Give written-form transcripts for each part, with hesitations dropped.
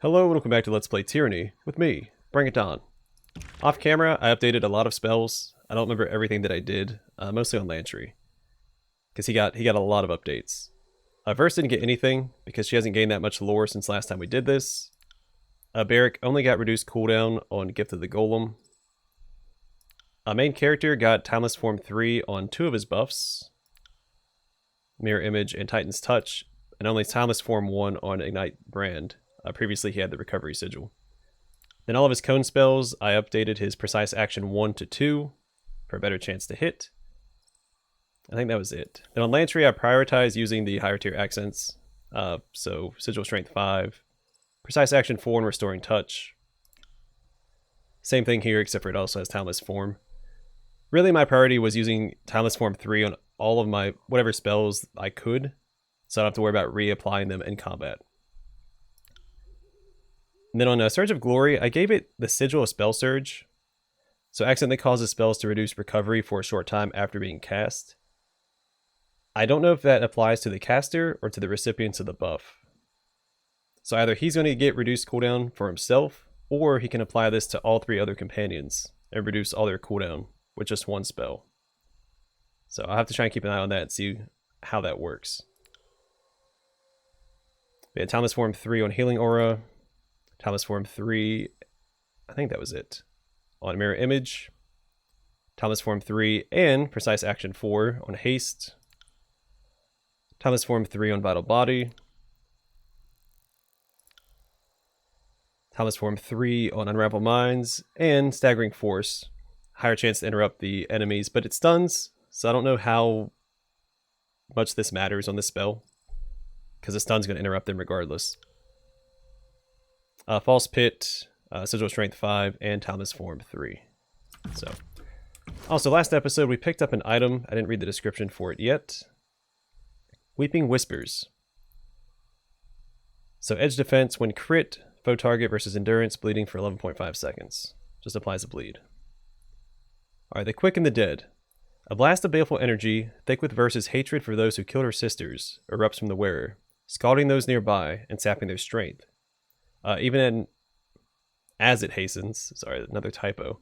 Hello and welcome back to Let's Play Tyranny with me, Bring It On. Off camera, I updated a lot of spells. I don't remember everything that I did, mostly on Lantry, because he got a lot of updates. Verse didn't get anything because she hasn't gained that much lore since last time we did this. Maric only got reduced cooldown on Gift of the Golem. Main character got Timeless Form 3 on 2 of his buffs, Mirror Image and Titan's Touch, and only Timeless Form 1 on Ignite Brand. Previously he had the Recovery Sigil. Then all of his cone spells, I updated his Precise Action 1 to 2 for a better chance to hit. I think that was it. Then on Lantry, I prioritized using the higher tier accents. So Sigil Strength 5, Precise Action 4 and Restoring Touch. Same thing here, except for it also has Timeless Form. Really, my priority was using Timeless Form 3 on all of my whatever spells I could, so I don't have to worry about reapplying them in combat. And then on Surge of Glory, I gave it the Sigil of Spell Surge. So accidentally causes spells to reduce recovery for a short time after being cast. I don't know if that applies to the caster or to the recipients of the buff. So either he's going to get reduced cooldown for himself, or he can apply this to all 3 other companions and reduce all their cooldown with just one spell. So I'll have to try and keep an eye on that and see how that works. We had Timeless Form 3 on Healing Aura. Timeless Form 3, I think that was it, on Mirror Image. Timeless Form 3 and Precise Action 4 on Haste. Timeless Form 3 on Vital Body. Timeless Form 3 on Unravel Minds. And Staggering Force. Higher chance to interrupt the enemies, but it stuns, so I don't know how much this matters on this spell, because the stun's going to interrupt them regardless. False Pit, Sigil Strength 5, and Timeless Form 3. So, also last episode we picked up an item. I didn't read the description for it yet. Weeping Whispers. So edge defense when crit, foe target versus endurance, bleeding for 11.5 seconds. Just applies a bleed. Alright, the Quick and the Dead. A blast of baleful energy, thick with Verse's hatred for those who killed her sisters, erupts from the wearer, scalding those nearby and sapping their strength. As it hastens, sorry, another typo,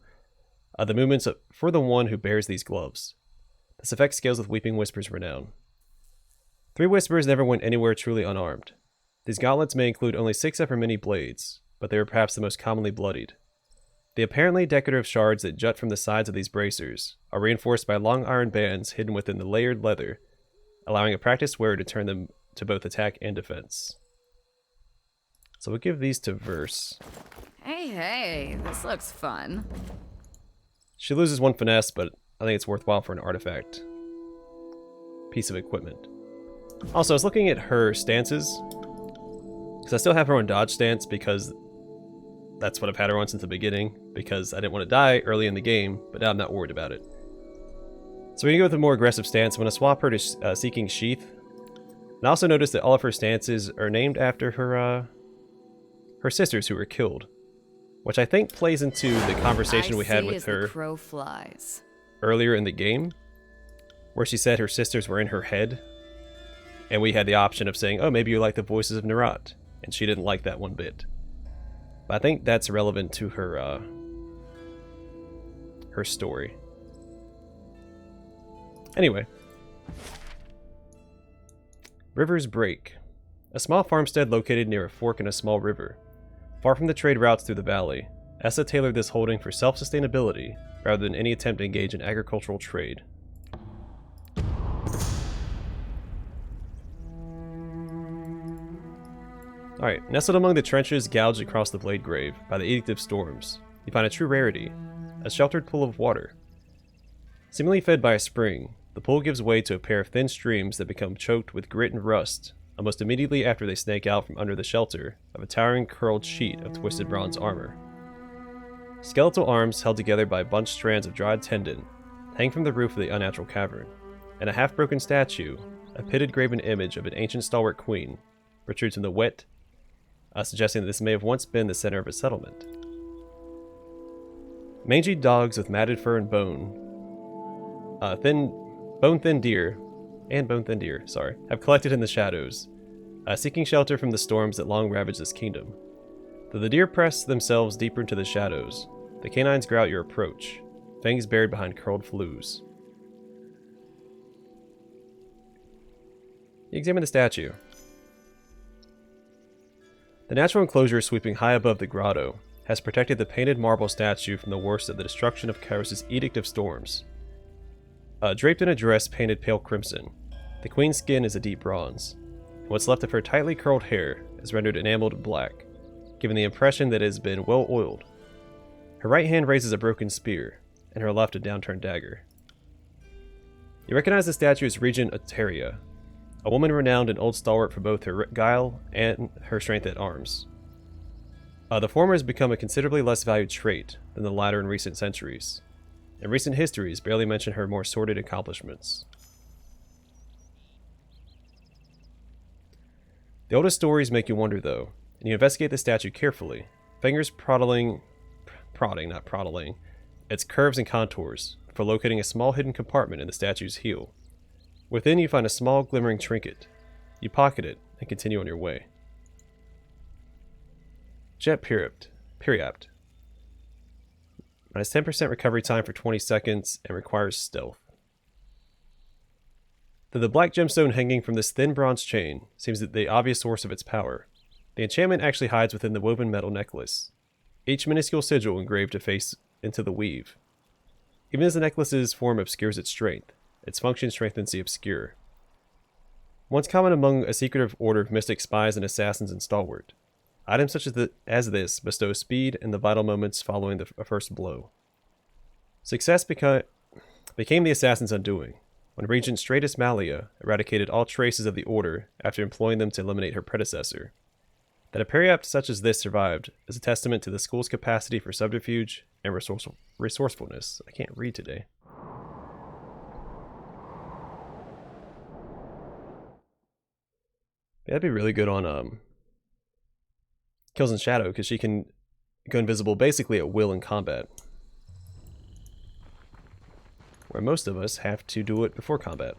the movements for the one who bears these gloves. This effect scales with Weeping Whisper's renown. 3 Whispers never went anywhere truly unarmed. These gauntlets may include only 6 upper mini blades, but they are perhaps the most commonly bloodied. The apparently decorative shards that jut from the sides of these bracers are reinforced by long iron bands hidden within the layered leather, allowing a practiced wearer to turn them to both attack and defense. So we'll give these to Verse. Hey, this looks fun. She loses 1 finesse, but I think it's worthwhile for an artifact piece of equipment. Also, I was looking at her stances, because I still have her on dodge stance, because that's what I've had her on since the beginning, because I didn't want to die early in the game, but now I'm not worried about it. So we're going to go with a more aggressive stance. I'm going to swap her to Seeking Sheath. And I also noticed that all of her stances are named after her sisters who were killed, which I think plays into the conversation we had with her crow flies earlier in the game, where she said her sisters were in her head, and we had the option of saying, oh, maybe you like the voices of Nerat, and she didn't like that one bit. But I think that's relevant to her her story. Anyway, River's Break. A small farmstead located near a fork in a small river. Far from the trade routes through the valley, Essa tailored this holding for self-sustainability rather than any attempt to engage in agricultural trade. Alright, nestled among the trenches gouged across the Blade Grave by the Edict of Storms, you find a true rarity, a sheltered pool of water. Seemingly fed by a spring, the pool gives way to a pair of thin streams that become choked with grit and rust almost immediately after they snake out from under the shelter of a towering curled sheet of twisted bronze armor. Skeletal arms held together by bunched strands of dried tendon hang from the roof of the unnatural cavern, and a half-broken statue, a pitted graven image of an ancient stalwart queen, protrudes from the wet, suggesting that this may have once been the center of a settlement. Mangy dogs with matted fur and bone-thin deer, have collected in the shadows, seeking shelter from the storms that long ravaged this kingdom. Though the deer press themselves deeper into the shadows, the canines growl at your approach, fangs buried behind curled flews. You examine the statue. The natural enclosure sweeping high above the grotto has protected the painted marble statue from the worst of the destruction of Kyros' Edict of Storms. Draped in a dress painted pale crimson, the queen's skin is a deep bronze, and what's left of her tightly curled hair is rendered enameled black, giving the impression that it has been well oiled. Her right hand raises a broken spear, and her left a downturned dagger. You recognize the statue as Regent Ateria, a woman renowned and old stalwart for both her guile and her strength at arms. The former has become a considerably less valued trait than the latter in recent centuries, and recent histories barely mention her more sordid accomplishments. The oldest stories make you wonder, though, and you investigate the statue carefully, fingers prodding, its curves and contours, for locating a small hidden compartment in the statue's heel. Within, you find a small, glimmering trinket. You pocket it and continue on your way. Jet Periapt. Minus 10% recovery time for 20 seconds and requires stealth. Though the black gemstone hanging from this thin bronze chain seems the obvious source of its power, the enchantment actually hides within the woven metal necklace, each minuscule sigil engraved to face into the weave. Even as the necklace's form obscures its strength, its function strengthens the obscure. Once common among a secretive order of mystic spies and assassins and stalwart, items such as this bestow speed in the vital moments following the first blow. Success became the assassin's undoing, when Regent Stratus Malia eradicated all traces of the Order after employing them to eliminate her predecessor. That a periapt such as this survived is a testament to the school's capacity for subterfuge and resourcefulness. I can't read today. That'd be really good on Kills in Shadow, because she can go invisible basically at will in combat. Where most of us have to do it before combat.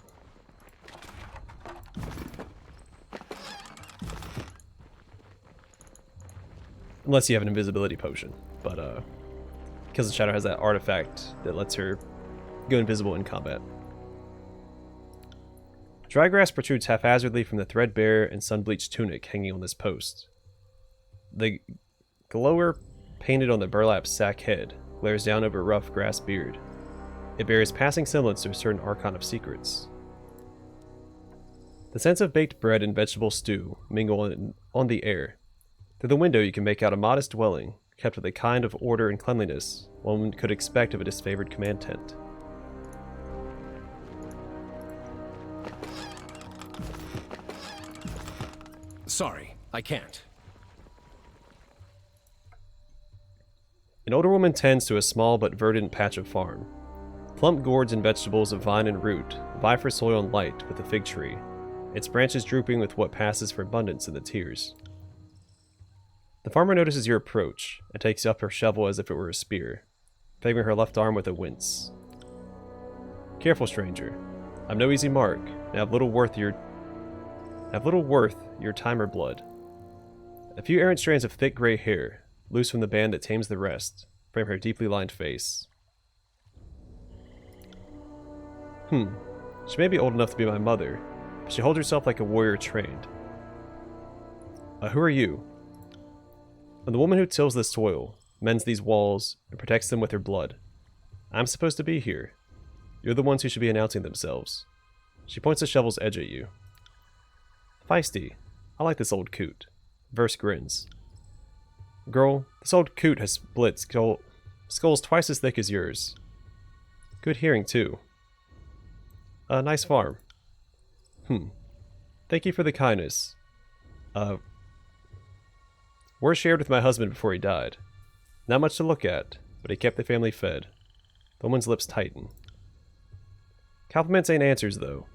Unless you have an invisibility potion. But Kills in Shadow has that artifact that lets her go invisible in combat. Dry grass protrudes haphazardly from the threadbare and sun-bleached tunic hanging on this post. The glower painted on the burlap sack head glares down over a rough grass beard. It bears passing semblance to a certain archon of secrets. The scents of baked bread and vegetable stew mingle on the air. Through the window you can make out a modest dwelling, kept with a kind of order and cleanliness one could expect of a disfavored command tent. Sorry, I can't. An older woman tends to a small but verdant patch of farm. Plump gourds and vegetables of vine and root vie for soil and light with the fig tree, its branches drooping with what passes for abundance in the tears. The farmer notices your approach and takes up her shovel as if it were a spear, favoring her left arm with a wince. Careful, stranger. I'm no easy mark, and have little worth your time or blood. A few errant strands of thick gray hair, loose from the band that tames the rest, frame her deeply lined face. She may be old enough to be my mother, but she holds herself like a warrior trained. Who are you? I'm the woman who tills this soil, mends these walls, and protects them with her blood. I'm supposed to be here. You're the ones who should be announcing themselves. She points the shovel's edge at you. Feisty. I like this old coot. Verse grins. Girl, this old coot has split skulls twice as thick as yours. Good hearing, too. Nice farm. Thank you for the kindness. Were shared with my husband before he died. Not much to look at, but he kept the family fed. The woman's lips tighten. Compliments ain't answers, though.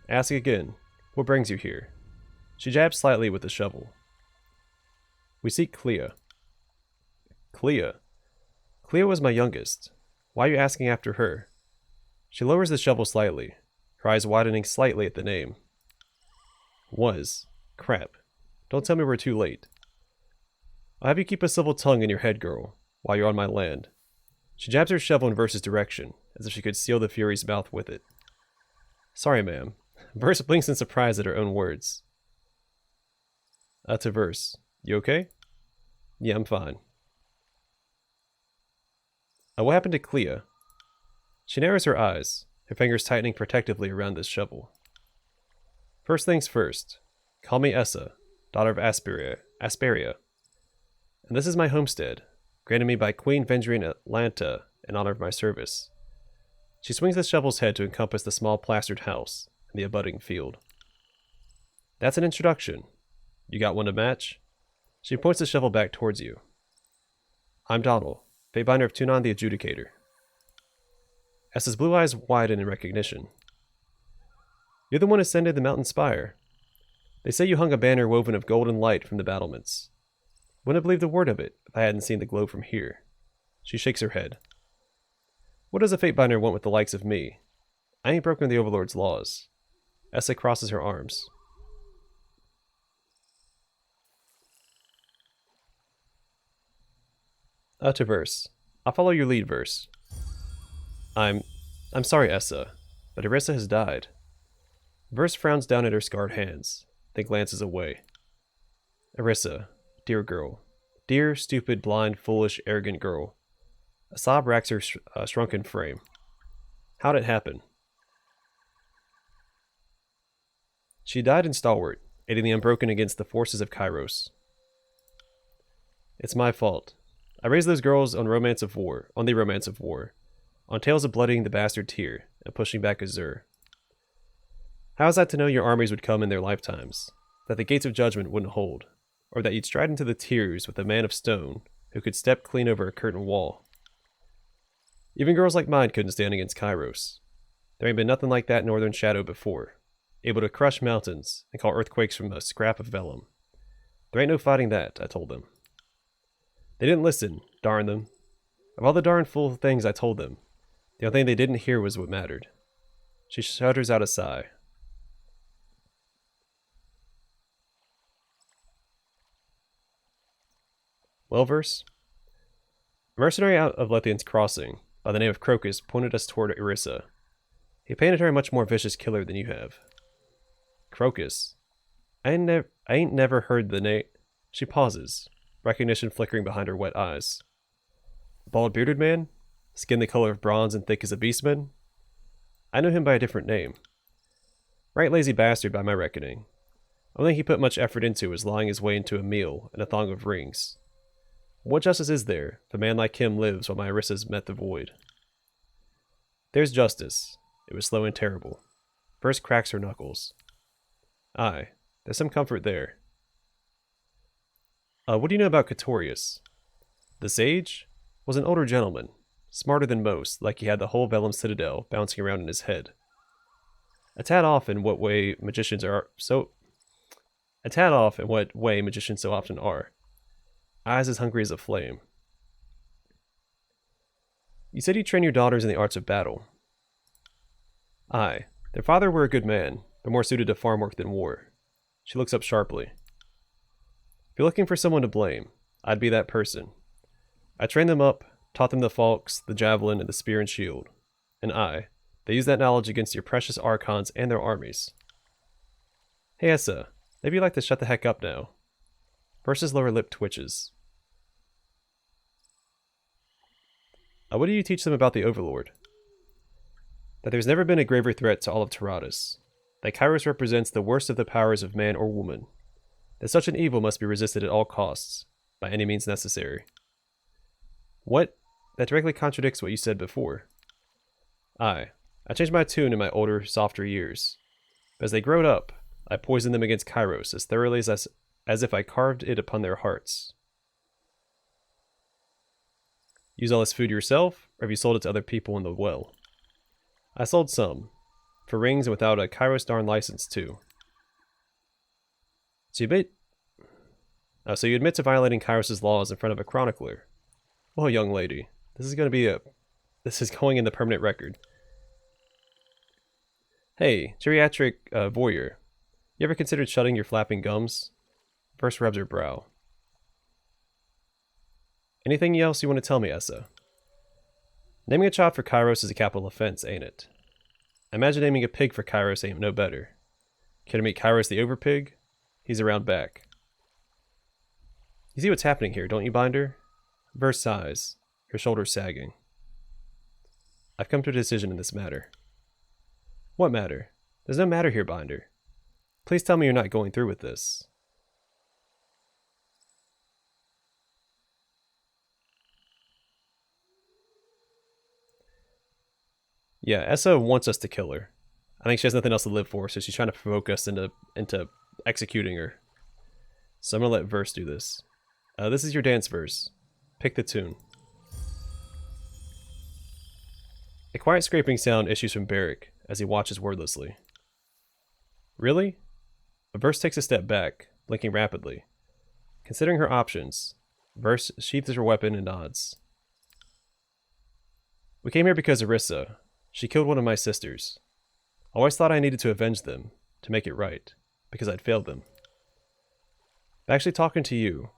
Ask again. What brings you here? She jabs slightly with the shovel. We seek Clea. Clea? Clea was my youngest. Why are you asking after her? She lowers the shovel slightly, her eyes widening slightly at the name. Was. Crap. Don't tell me we're too late. I'll have you keep a civil tongue in your head, girl, while you're on my land. She jabs her shovel in Verse's direction, as if she could seal the Fury's mouth with it. Sorry, ma'am. Verse blinks in surprise at her own words. To Verse. You okay? Yeah, I'm fine. What happened to Clea? She narrows her eyes, her fingers tightening protectively around this shovel. First things first. Call me Essa, daughter of Asperia. And this is my homestead, granted me by Queen Vendrian Atlanta in honor of my service. She swings the shovel's head to encompass the small plastered house and the abutting field. That's an introduction. You got one to match? She points the shovel back towards you. I'm Donald, Fatebinder of Tunon the Adjudicator. Essa's blue eyes widen in recognition. You're the one who ascended the mountain spire. They say you hung a banner woven of golden light from the battlements. Wouldn't have believed a word of it if I hadn't seen the glow from here. She shakes her head. What does a Fatebinder want with the likes of me? I ain't broken the Overlord's laws. Essa crosses her arms. To Verse. I'll follow your lead, Verse. I'm sorry, Essa, but Irissa has died. Verse frowns down at her scarred hands, then glances away. Irissa, dear girl. Dear, stupid, blind, foolish, arrogant girl. A sob racks her shrunken frame. How'd it happen? She died in stalwart, aiding the Unbroken against the forces of Kyros. It's my fault. I raised those girls on the romance of war, on tales of bloodying the bastard Tyr, and pushing back Azur. How was I to know your armies would come in their lifetimes, that the gates of judgment wouldn't hold, or that you'd stride into the Tyrs with a man of stone who could step clean over a curtain wall? Even girls like mine couldn't stand against Kyros. There ain't been nothing like that Northern Shadow before, able to crush mountains and call earthquakes from a scrap of vellum. There ain't no fighting that, I told them. They didn't listen, darn them. Of all the darn fool things I told them, the only thing they didn't hear was what mattered. She shudders out a sigh. Well, Verse? A mercenary out of Lethian's Crossing, by the name of Crocus, pointed us toward Irissa. He painted her a much more vicious killer than you have. Crocus? I ain't never heard the name. She pauses, recognition flickering behind her wet eyes. Bald bearded man? Skin the color of bronze and thick as a beastman? I know him by a different name. Right lazy bastard by my reckoning. Only thing he put much effort into was lying his way into a meal and a thong of rings. What justice is there if a man like him lives while my Irissas met the void? There's justice. It was slow and terrible. Verse cracks her knuckles. Aye, there's some comfort there. What do you know about Catorius? The sage was an older gentleman, smarter than most, like he had the whole Vellum Citadel bouncing around in his head. A tad off in what way magicians so often are. Eyes as hungry as a flame. You said you train your daughters in the arts of battle. Aye, their father were a good man, but more suited to farm work than war. She looks up sharply. If you're looking for someone to blame, I'd be that person. I trained them up, taught them the falx, the javelin, and the spear and shield. And they use that knowledge against your precious archons and their armies. Hey Essa, maybe you'd like to shut the heck up now. Verse's lower lip twitches. What do you teach them about the Overlord? That there's never been a graver threat to all of Taratus. That Kyros represents the worst of the powers of man or woman. That such an evil must be resisted at all costs, by any means necessary. What? That directly contradicts what you said before. I changed my tune in my older, softer years. But as they growed up, I poisoned them against Kyros as thoroughly as if I carved it upon their hearts. Use all this food yourself, or have you sold it to other people in the well? I sold some. For rings and without a Kyros darn license, too. So you admit to violating Kyros' laws in front of a chronicler. Well, young lady, this is going in the permanent record. Hey, geriatric voyeur, you ever considered shutting your flapping gums? Verse rubs her brow. Anything else you want to tell me, Essa? Naming a child for Kyros is a capital offense, ain't it? I imagine naming a pig for Kyros ain't no better. Care to meet Kyros the Overpig? He's around back. You see what's happening here, don't you, Binder? Verse sighs, her shoulders sagging. I've come to a decision in this matter. What matter? There's no matter here, Binder. Please tell me you're not going through with this. Yeah, Essa wants us to kill her. I think she has nothing else to live for, so she's trying to provoke us into executing her. So I'm gonna let Verse do this. This is your dance verse. Pick the tune. A quiet scraping sound issues from Maric as he watches wordlessly. Really? Verse takes a step back, blinking rapidly. Considering her options, Verse sheathes her weapon and nods. We came here because Arissa. She killed one of my sisters. I always thought I needed to avenge them, to make it right, because I'd failed them. But actually talking to you,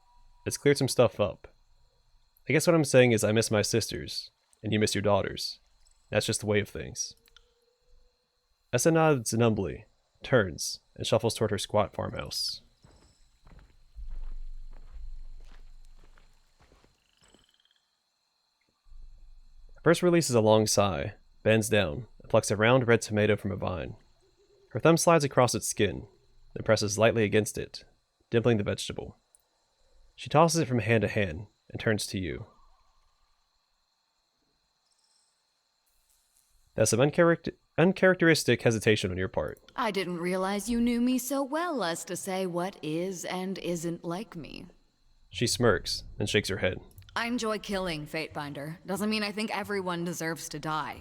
it's cleared some stuff up. I guess what I'm saying is I miss my sisters, and you miss your daughters. That's just the way of things. Essa nods numbly, turns, and shuffles toward her squat farmhouse. First releases a long sigh, bends down, and plucks a round red tomato from a vine. Her thumb slides across its skin, then presses lightly against it, dimpling the vegetable. She tosses it from hand to hand, and turns to you. That's some uncharacteristic hesitation on your part. I didn't realize you knew me so well as to say what is and isn't like me. She smirks, and shakes her head. I enjoy killing, Fatebinder. Doesn't mean I think everyone deserves to die.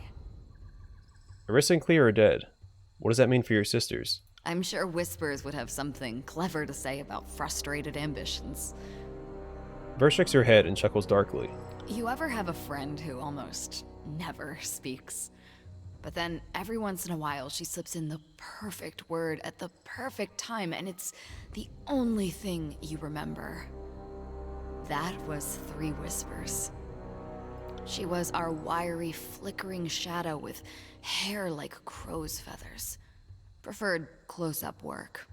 Arissa and Clea are dead. What does that mean for your sisters? I'm sure Whispers would have something clever to say about frustrated ambitions. Verse shakes her head and chuckles darkly. You ever have a friend who almost never speaks? But then every once in a while she slips in the perfect word at the perfect time, and it's the only thing you remember. That was 3 Whispers. She was our wiry, flickering shadow with hair like crow's feathers. Preferred close-up work.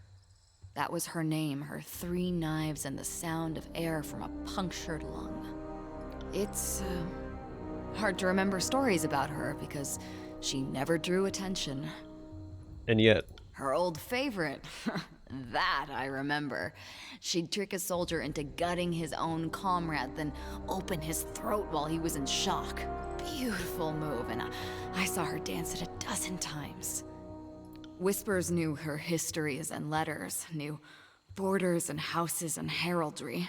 That was her name, her 3 knives and the sound of air from a punctured lung. It's hard to remember stories about her because she never drew attention. And yet... Her old favorite. That I remember. She'd trick a soldier into gutting his own comrade, then open his throat while he was in shock. Beautiful move, and I saw her dance it a dozen times. Whispers knew her histories and letters, knew borders and houses and heraldry.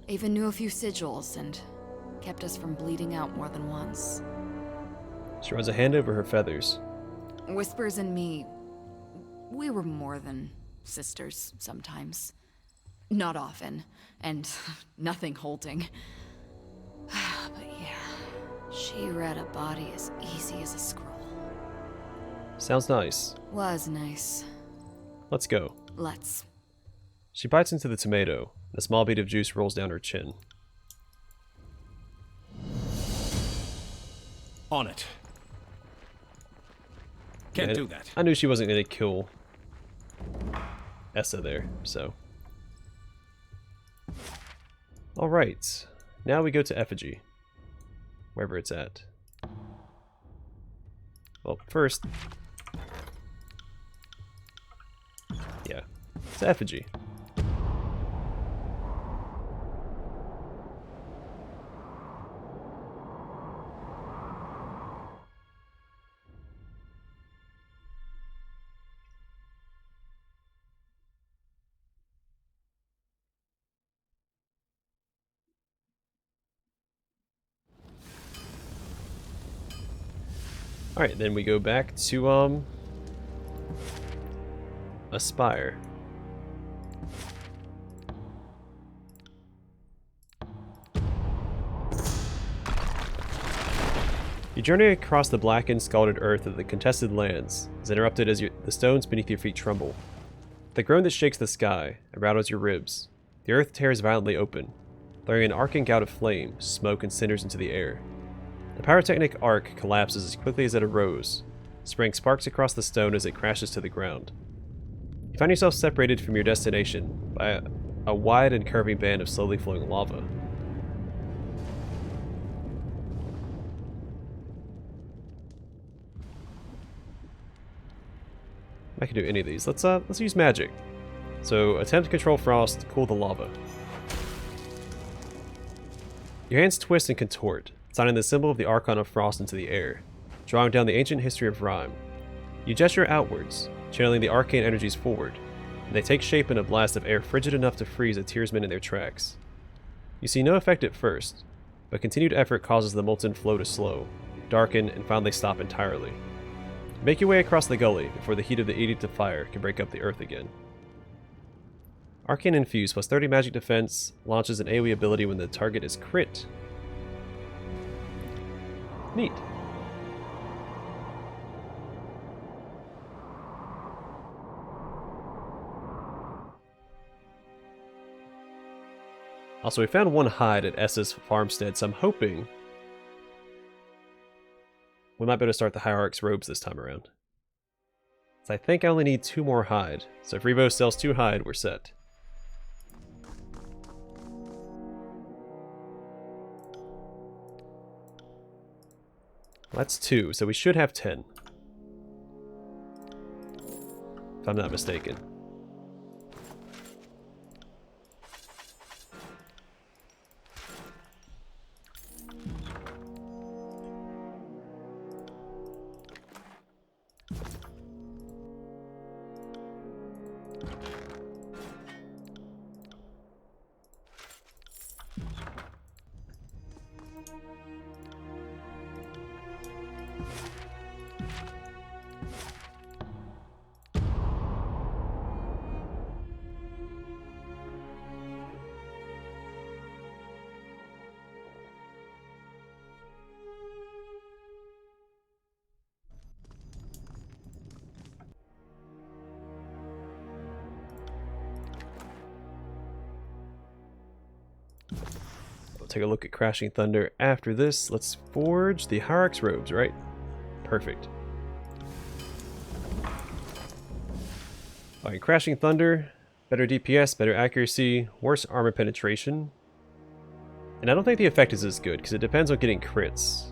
Even knew a few sigils and kept us from bleeding out more than once. She runs a hand over her feathers. Whispers and me, we were more than sisters sometimes. Not often, and nothing holding. But yeah, she read a body as easy as a scroll. Sounds nice. Was nice. Let's go. Let's. She bites into the tomato, and a small bead of juice rolls down her chin. On it. Can't do that. I knew she wasn't going to kill Essa there, so. Alright, now we go to Effigy. Wherever it's at. Well, first... Yeah, it's Effigy. Alright, then we go back to, Aspire. You journey across the blackened, scalded earth of the contested lands is interrupted as the stones beneath your feet tremble. The groan that shakes the sky and rattles your ribs. The earth tears violently open. throwing an arcing gout of flame, smoke, and cinders into the air. The pyrotechnic arc collapses as quickly as it arose, spraying sparks across the stone as it crashes to the ground. You find yourself separated from your destination by a wide and curving band of slowly flowing lava. I can do any of these. Let's use magic. So attempt to control frost, cool the lava. Your hands twist and contort, signing the symbol of the Archon of Frost into the air, drawing down the ancient history of rhyme. You gesture outwards, channeling the arcane energies forward, and they take shape in a blast of air frigid enough to freeze a tearsman in their tracks. You see no effect at first, but continued effort causes the molten flow to slow, darken, and finally stop entirely. Make your way across the gully before the heat of the Edict of Fire can break up the earth again. Arcane Infuse plus 30 magic defense launches an AoE ability when the target is crit. Neat. Also, we found one hide at S's farmstead, so I'm hoping we might be able to start the Hierarch's robes this time around. So I think I only need 2 more hide. So if Revo sells 2 hide, we're set. Well, that's 2, so we should have 10. If I'm not mistaken. Take a look at Crashing Thunder after this. Let's forge the Hierarch's robes, right? Perfect. Alright, Crashing Thunder, better DPS, better accuracy, worse armor penetration. And I don't think the effect is as good, because it depends on getting crits.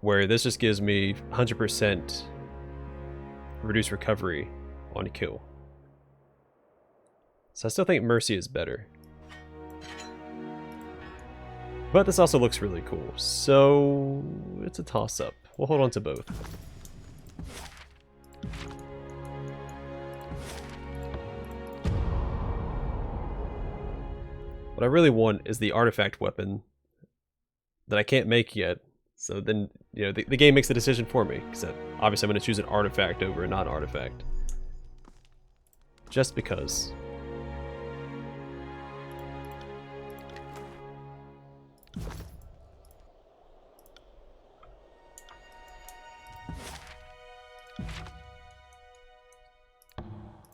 Where this just gives me 100% reduced recovery on a kill. So I still think Mercy is better. But this also looks really cool, so it's a toss-up. We'll hold on to both. What I really want is the artifact weapon that I can't make yet. So then, you know, the game makes the decision for me. Because obviously I'm going to choose an artifact over a non-artifact. Just because.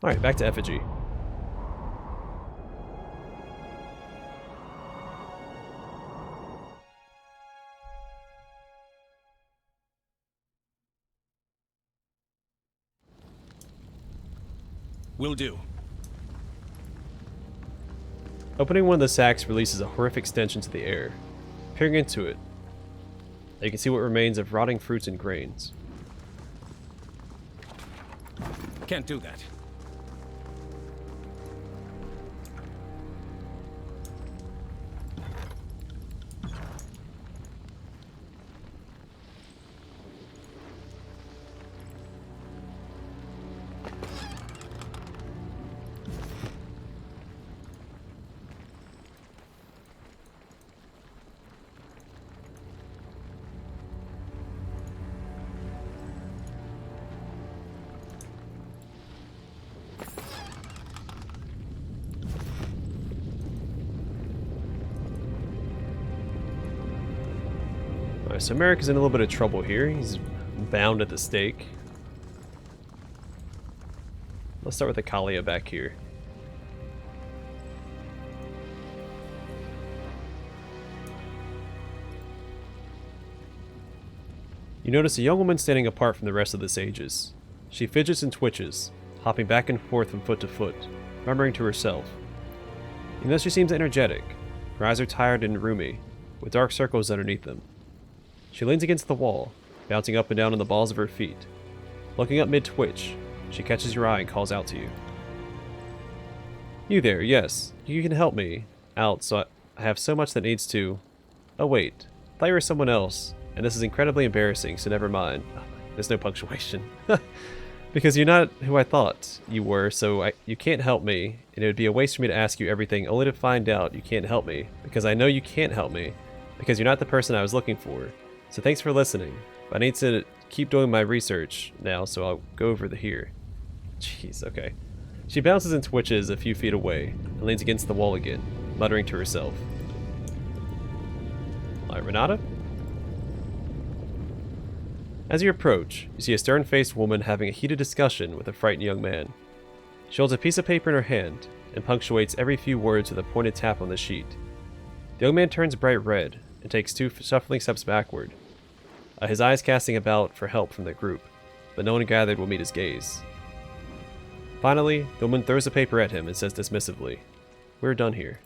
Alright, back to Effigy. Will do. Opening one of the sacks releases a horrific stench into the air. Peering into it, you can see what remains of rotting fruits and grains. Can't do that. Alright, so Maric is in a little bit of trouble here. He's bound at the stake. Let's start with the Kalia back here. You notice a young woman standing apart from the rest of the sages. She fidgets and twitches, hopping back and forth from foot to foot, murmuring to herself. You know she seems energetic. Her eyes are tired and roomy, with dark circles underneath them. She leans against the wall, bouncing up and down on the balls of her feet. Looking up mid-twitch, she catches your eye and calls out to you. You there, yes. You can help me out, so I have so much that needs to... Oh wait, I thought you were someone else, and this is incredibly embarrassing, so never mind. There's no punctuation. Because you're not who I thought you were, so you can't help me, and it would be a waste for me to ask you everything only to find out you can't help me, because I know you can't help me, because you're not the person I was looking for. So thanks for listening, but I need to keep doing my research now, so I'll go over here. Jeez, okay. She bounces and twitches a few feet away, and leans against the wall again, muttering to herself. Alright, Renata? As you approach, you see a stern-faced woman having a heated discussion with a frightened young man. She holds a piece of paper in her hand, and punctuates every few words with a pointed tap on the sheet. The young man turns bright red, and takes 2 shuffling steps backward, his eyes casting about for help from the group, but no one gathered will meet his gaze. Finally, the woman throws the paper at him and says dismissively, "We're done here."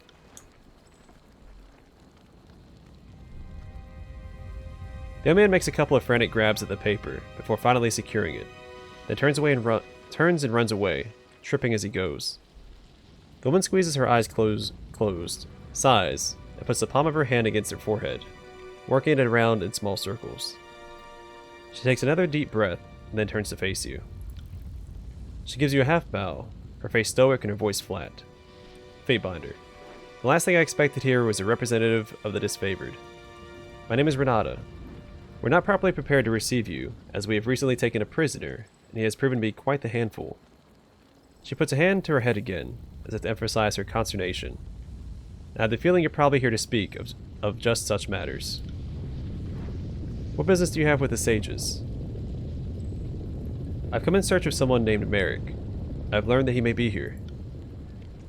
The young man makes a couple of frantic grabs at the paper before finally securing it, then turns and runs away, tripping as he goes. The woman squeezes her eyes closed, sighs, and puts the palm of her hand against her forehead, working it around in small circles. She takes another deep breath and then turns to face you. She gives you a half bow, her face stoic and her voice flat. Fatebinder. The last thing I expected here was a representative of the disfavored. My name is Renata. We're not properly prepared to receive you, as we have recently taken a prisoner, and he has proven to be quite the handful. She puts a hand to her head again, as if to emphasize her consternation. I have the feeling you're probably here to speak of just such matters. What business do you have with the sages? I've come in search of someone named Maric. I've learned that he may be here.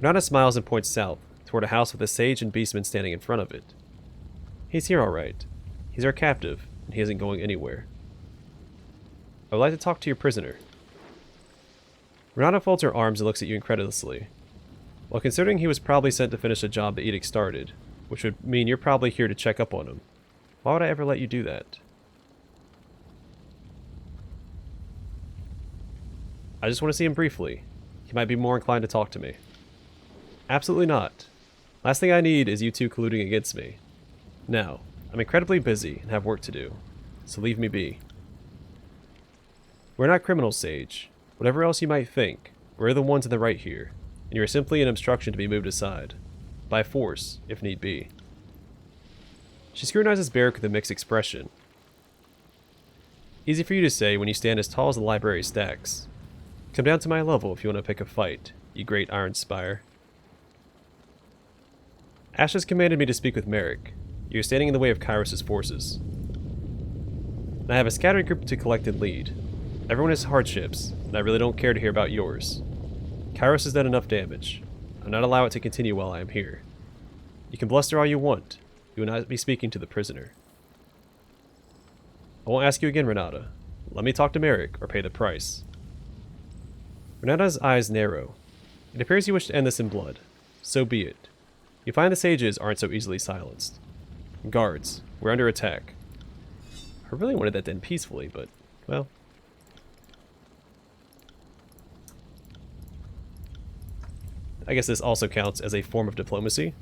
Renata smiles and points south, toward a house with a sage and beastman standing in front of it. He's here all right. He's our captive, and he isn't going anywhere. I would like to talk to your prisoner. Renata folds her arms and looks at you incredulously. Well, considering he was probably sent to finish a job the edict started, which would mean you're probably here to check up on him, why would I ever let you do that? I just want to see him briefly. He might be more inclined to talk to me. Absolutely not. Last thing I need is you two colluding against me. Now, I'm incredibly busy and have work to do, so leave me be. We're not criminals, Sage. Whatever else you might think, we're the ones in the right here, and you are simply an obstruction to be moved aside. By force, if need be. She scrutinizes Barrick with a mixed expression. Easy for you to say when you stand as tall as the library stacks. Come down to my level if you want to pick a fight, you great Iron Spire. Ash has commanded me to speak with Maric. You're standing in the way of Kyros' forces. And I have a scattered group to collect and lead. Everyone has hardships, and I really don't care to hear about yours. Kyros has done enough damage. I'll not allow it to continue while I am here. You can bluster all you want. You will not be speaking to the prisoner. I won't ask you again, Renata. Let me talk to Maric, or pay the price. Renata's eyes narrow. It appears you wish to end this in blood. So be it. You find the sages aren't so easily silenced. Guards, we're under attack. I really wanted that to end peacefully, but, well. I guess this also counts as a form of diplomacy.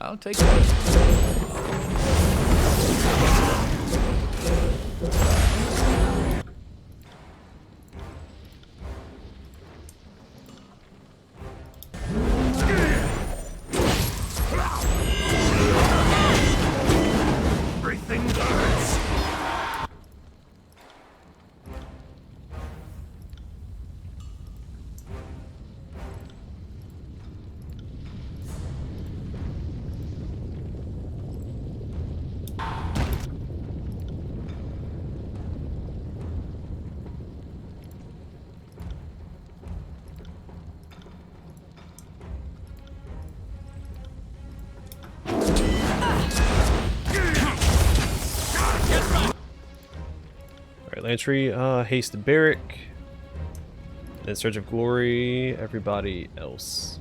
I'll take it. Everything burns. Lantry, haste Barrick. Then Surge of Glory, everybody else.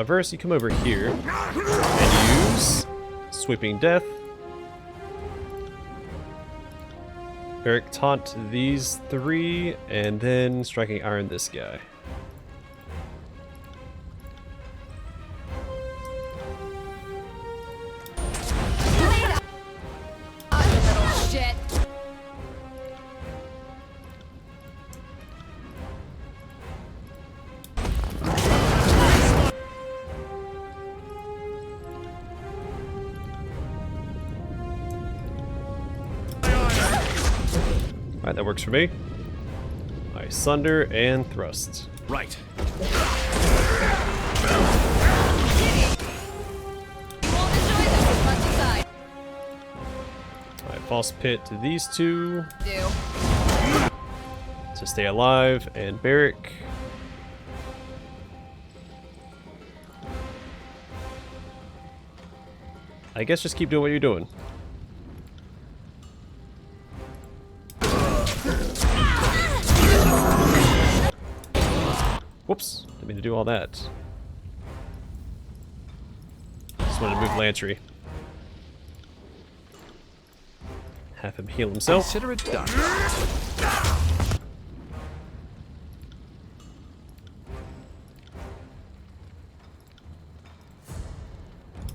Verse, you come over here and use Sweeping Death. Barrick taunt these three, and then Striking Iron this guy. Alright, that works for me. I Sunder and Thrust. Right. Alright, False Pit to these two. Do. To stay alive, and Barrick. I guess just keep doing what you're doing. Whoops, didn't mean to do all that. Just wanted to move Lantry. Have him heal himself. Consider it done.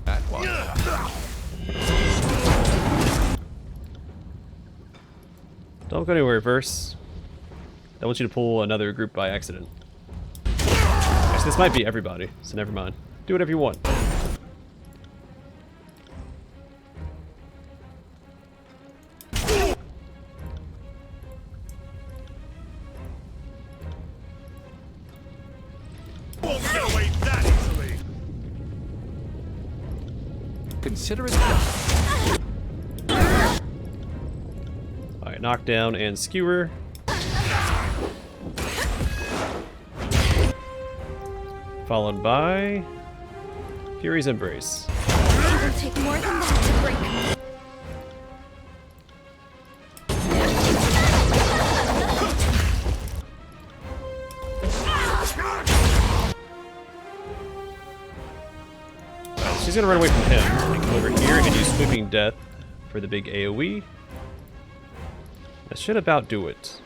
That one. Don't go anywhere, Verse. I want you to pull another group by accident. Actually, this might be everybody, so never mind. Do whatever you want. Won't get away that easily. Consider it done. Alright, knockdown and skewer. Followed by Fury's Embrace. It will take more than that to break me. She's gonna run away from him and come over here and use Sweeping Death for the big AoE. That should about do it.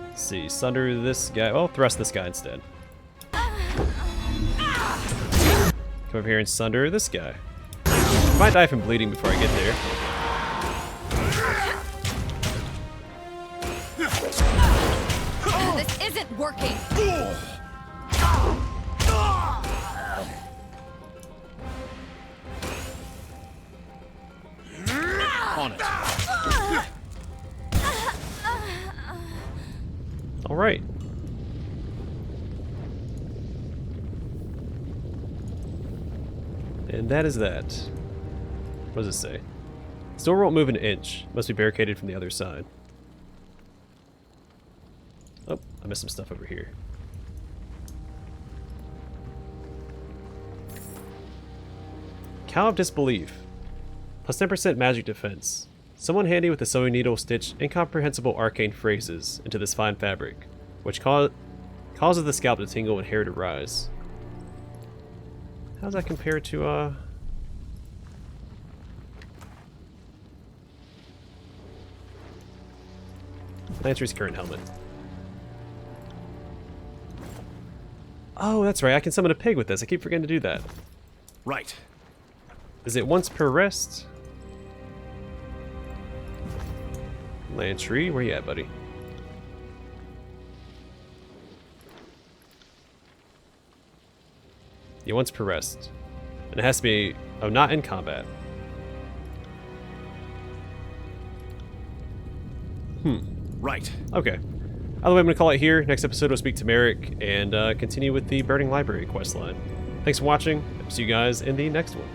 Let's see, Sunder this guy. Oh, Thrust this guy instead. Come over here and Sunder this guy. I might die from bleeding before I get there. This isn't working. On it. All right. And that is that. What does it say? Store won't move an inch. Must be barricaded from the other side. Oh, I missed some stuff over here. Cow of Disbelief. Plus 10% magic defense. Someone handy with a sewing needle stitch incomprehensible arcane phrases into this fine fabric, which causes the scalp to tingle and hair to rise. How does that compare to, Lantry's current helmet? Oh, that's right, I can summon a pig with this. I keep forgetting to do that. Right. Is it once per rest? Lantry, where you at, buddy? Yeah, once per rest. And it has to be... oh, not in combat. Right. Okay. Either way, I'm going to call it here. Next episode, we'll speak to Maric and continue with the Burning Library questline. Thanks for watching. I'll see you guys in the next one.